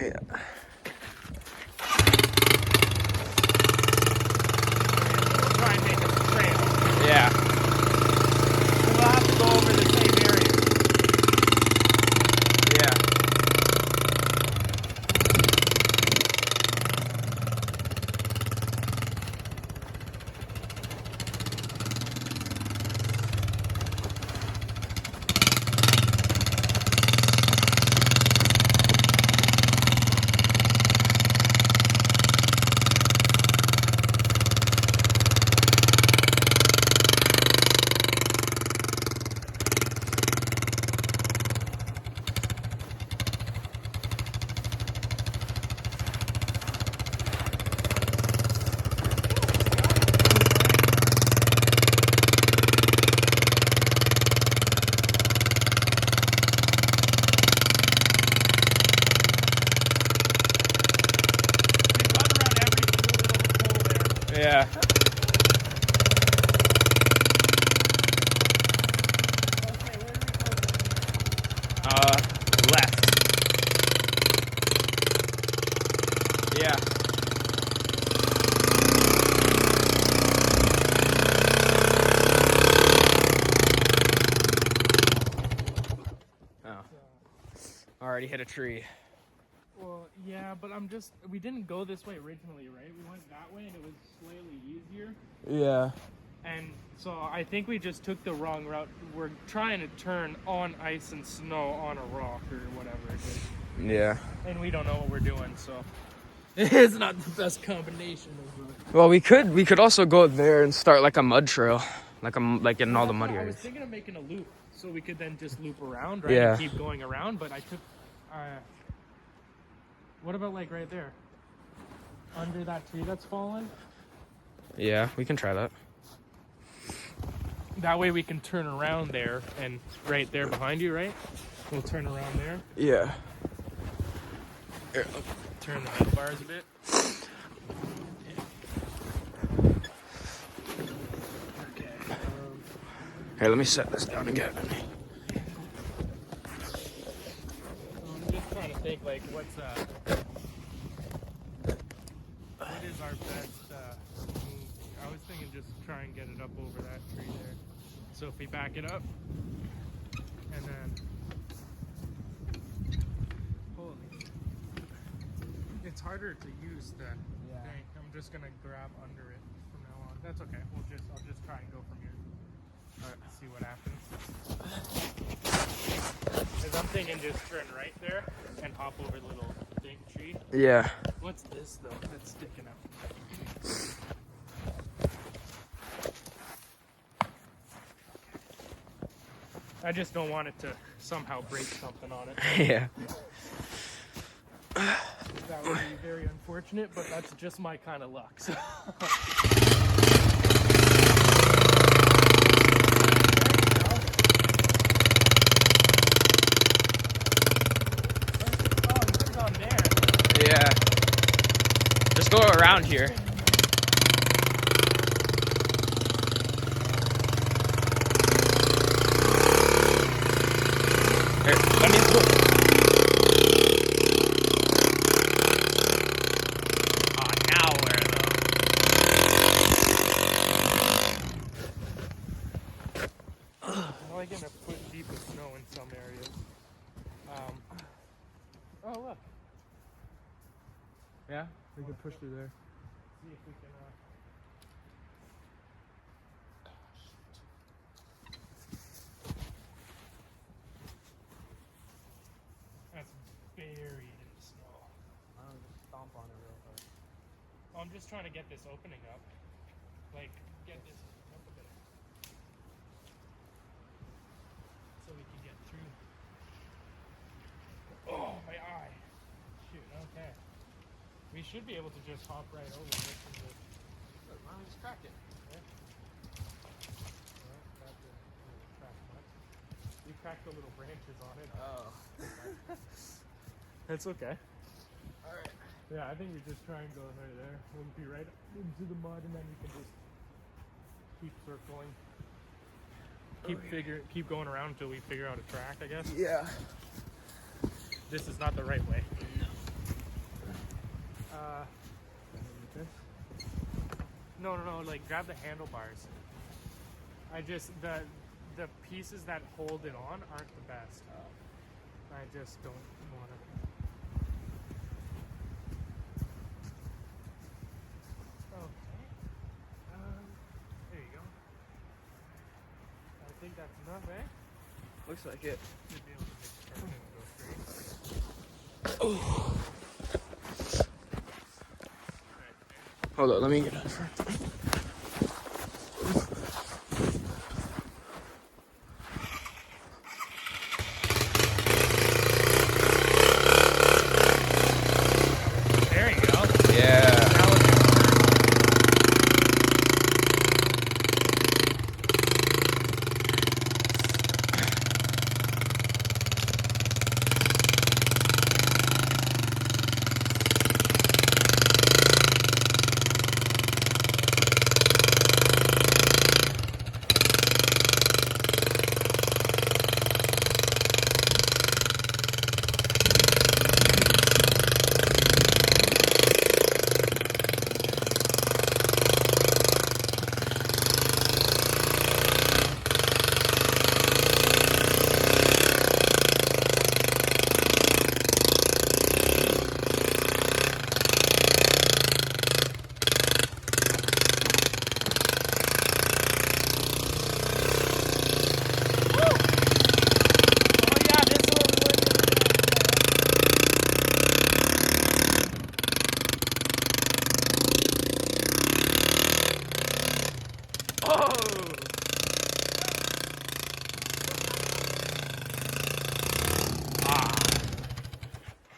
Yeah. We'll try and make a trail. Yeah. We'll have to go over the same area. Yeah. Yeah. Left. Yeah. Oh. Already hit a tree. Well, yeah, but we didn't go this way originally, right? We went that way and it was slightly easier. Yeah. And so I think we just took the wrong route. We're trying to turn on ice and snow on a rock or whatever it is. Yeah. And we don't know what we're doing, so it's not the best combination of Well, we could also go there and start like a mud trail, like in all the muddy I was areas. thinking of making a loop, so we could then just loop around, right? Yeah. And keep going around, but I took... what about like right there? Under that tree that's fallen? Yeah, we can try that. That way we can turn around there, and right there behind you, right? We'll turn around there. Yeah. Here. Turn the handlebars a bit. Okay. Here, let me set this down again. I'm just trying to think, like, what is our best move? I was thinking just try and get it up over that tree there. So if we back it up, and then... It's harder to use the thing. I'm just gonna grab under it from now on. That's okay. I'll just try and go from here. All right, see what happens. Because I'm thinking just turn right there and hop over the little thing tree. Yeah. What's this though? That's sticking out. I just don't want it to somehow break something on it. Yeah. That would be very unfortunate, but that's just my kind of luck. So. Yeah. Just go around here. Here, let me go. Getting a foot deep of snow in some areas. Oh look. Yeah, we can push through there. See if we can. That's buried in the snow. I'll just stomp on it real hard. I'm just trying to get this opening up. Like, get this up a bit. So we can get through. Oh, my eye. Shoot, okay. We should be able to just hop right over this and just... Why don't we just crack it? Yeah. Alright, that didn't crack much. We cracked the little branches on it. Oh. It's okay. Alright. Yeah, I think we just try and go right there. We'll be right into the mud and then we can just keep circling. Keep going around until we figure out a track, I guess. Yeah. This is not the right way. No. No, like grab the handlebars. The pieces that hold it on aren't the best. I just don't want to. Okay. There you go. I think that's enough, eh? Looks like it. Should be able to make the turn and go straight. Oh. Hold on, let me get out of front. There you go. Yeah. Now we're good.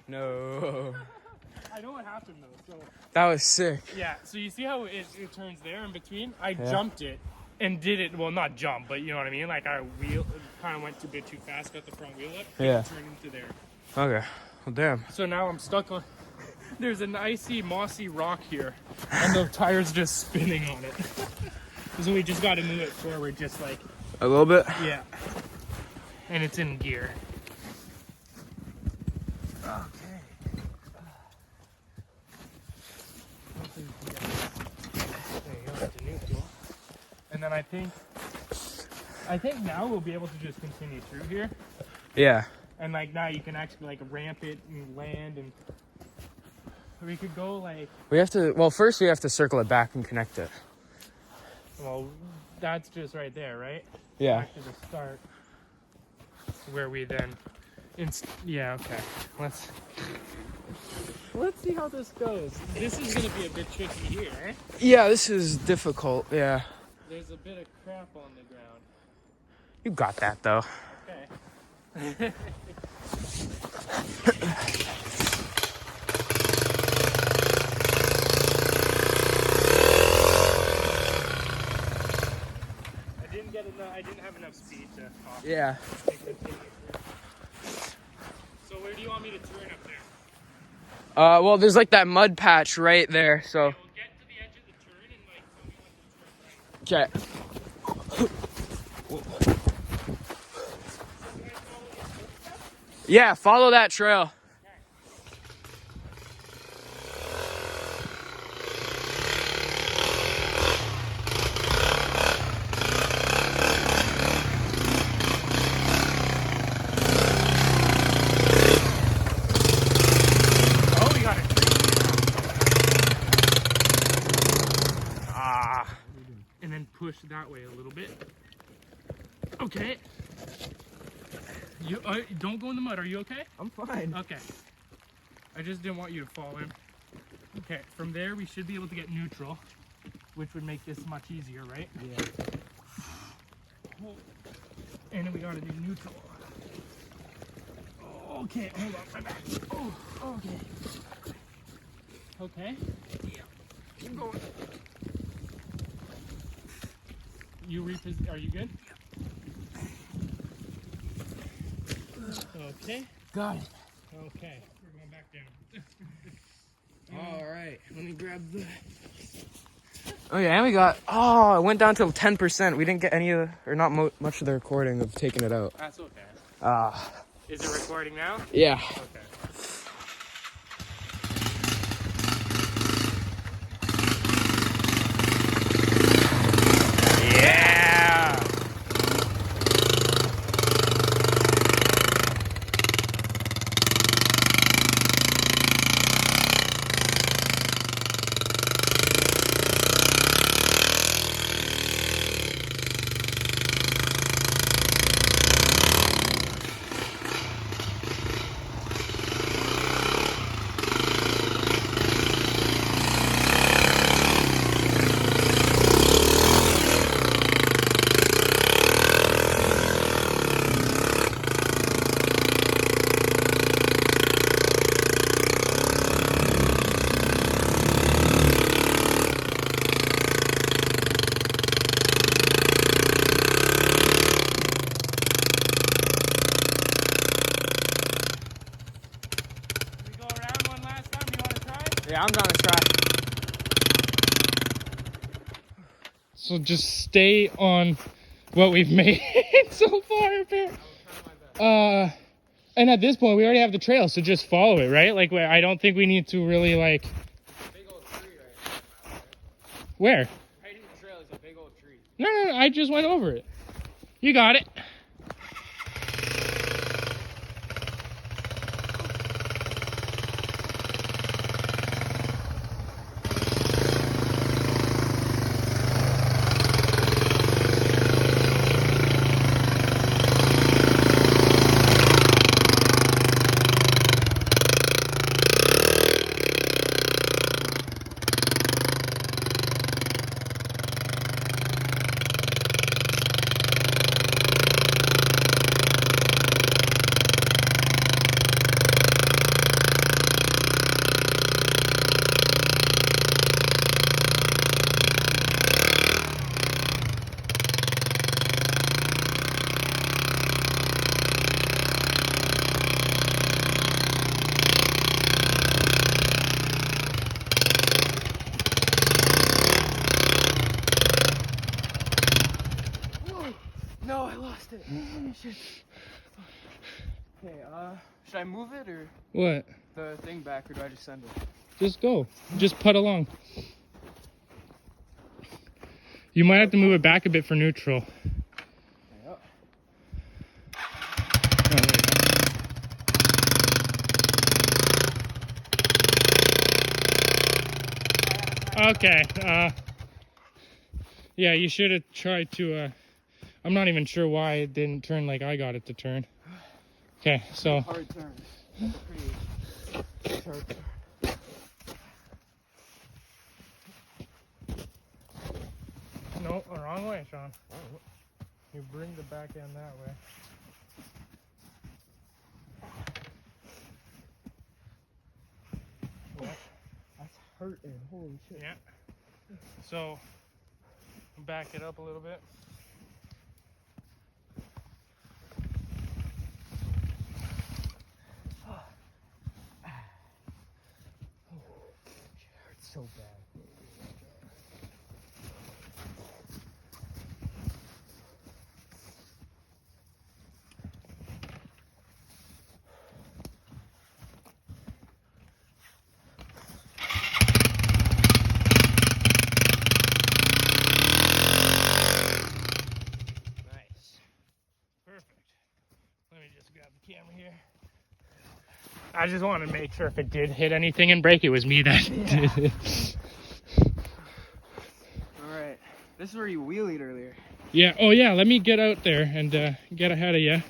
No. I know what happened though. So That was sick. yeah, so you see how it turns there in between? I jumped it and did it. Well, not jump, but you know what I mean. Like I kind of went a bit too fast, got the front wheel up. Yeah. It turned into there. Okay. Well, damn. So now I'm stuck on. There's an icy, mossy rock here, and the tire's just spinning on it. So we just got to move it forward, just like A little bit? yeah. And it's in gear. Okay. There you go, that's a neutral. And then I think now we'll be able to just continue through here. Yeah. And like now you can actually like ramp it and land, and we could go like, We have to, well, first we have to circle it back and connect it. well, that's just right there, right? Yeah. Back to the start where we then yeah, okay. Let's see how this goes. This is gonna be a bit tricky here, eh? Yeah, this is difficult. Yeah. There's a bit of crap on the ground. You got that, though. Okay. I didn't have enough speed to off. Yeah. So where do you want me to turn up there? Well, there's like that mud patch right there, so. Okay, we'll get to the edge of the turn and like tell me when to turn right. Okay. Yeah, follow that trail. Oh, we got it. And then push that way a little bit. Okay. You don't go in the mud. Are you okay? I'm fine. Okay. I just didn't want you to fall in. Okay, from there we should be able to get neutral, which would make this much easier, right? Yeah. And then we gotta do neutral. Okay, hold on, my back. Oh, okay. Okay? Yeah. Keep going. Are you good? Okay. Got it. Okay. We're going back down. All right. Let me grab the. Oh yeah, and we got. Oh, it went down to 10%. We didn't get any of, or not much of the recording of taking it out. That's okay. Is it recording now? Yeah. Okay. Yeah, I'm gonna try. So just stay on what we've made so far, Bear. And at this point, we already have the trail, so just follow it, right? Like, I don't think we need to really, like... Big old tree right now, right? Where? Right in the trail is a big old tree. No, I just went over it. You got it. No, I lost it. Shit. Okay, should I move it or What? the thing back, or do I just send it? Just go. Just putt along. You might have to move it back a bit for neutral. Yep. Okay. Yeah, you should have tried to, I'm not even sure why it didn't turn like I got it to turn. Okay, so. Hard turn. That's a pretty sharp turn. No, wrong way, Sean. You bring the back end that way. Yeah. That's hurting. Holy shit. Yeah. So, back it up a little bit. It hurts so bad. Camera here. I just wanted to make sure if it did hit anything and break, it was me that did it. Alright. This is where you wheelied earlier. Yeah. Oh, yeah. Let me get out there and get ahead of you.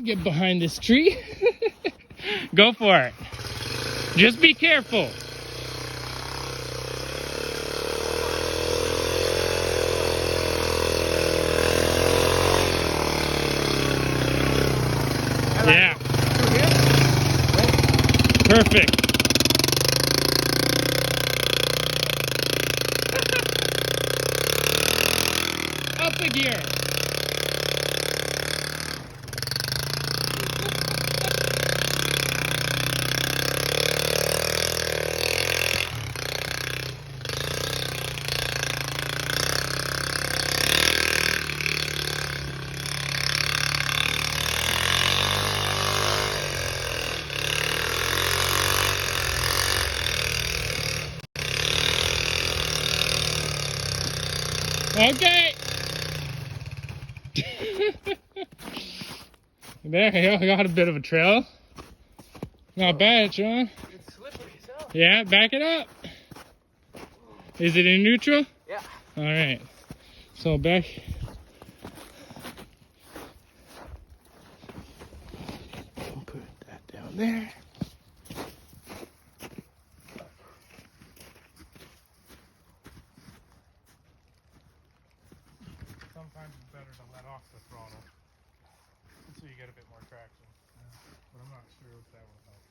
Get behind this tree. Go for it. Just be careful. Yeah. Perfect. Up a gear. Okay. There you go. Got a bit of a trail. Not bad, Sean. It's slippery as hell. Yeah, back it up. Is it in neutral? Yeah. All right. So back. Put that down there. Sometimes it's better to let off the throttle so you get a bit more traction. But I'm not sure if that will help.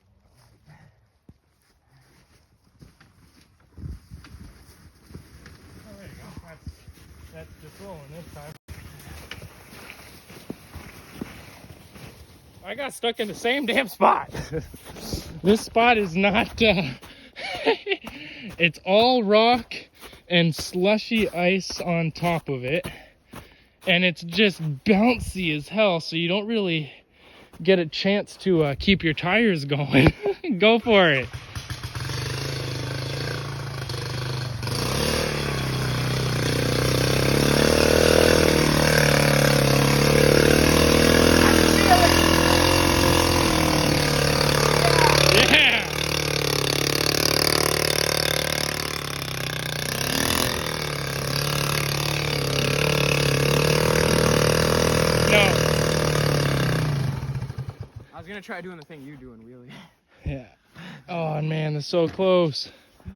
Oh, there you go. That's just rolling this time. I got stuck in the same damn spot. This spot is not, it's all rock and slushy ice on top of it. And it's just bouncy as hell, so you don't really get a chance to keep your tires going. Go for it. I was gonna try doing the thing you do and wheelie. Yeah. Oh man, that's so close.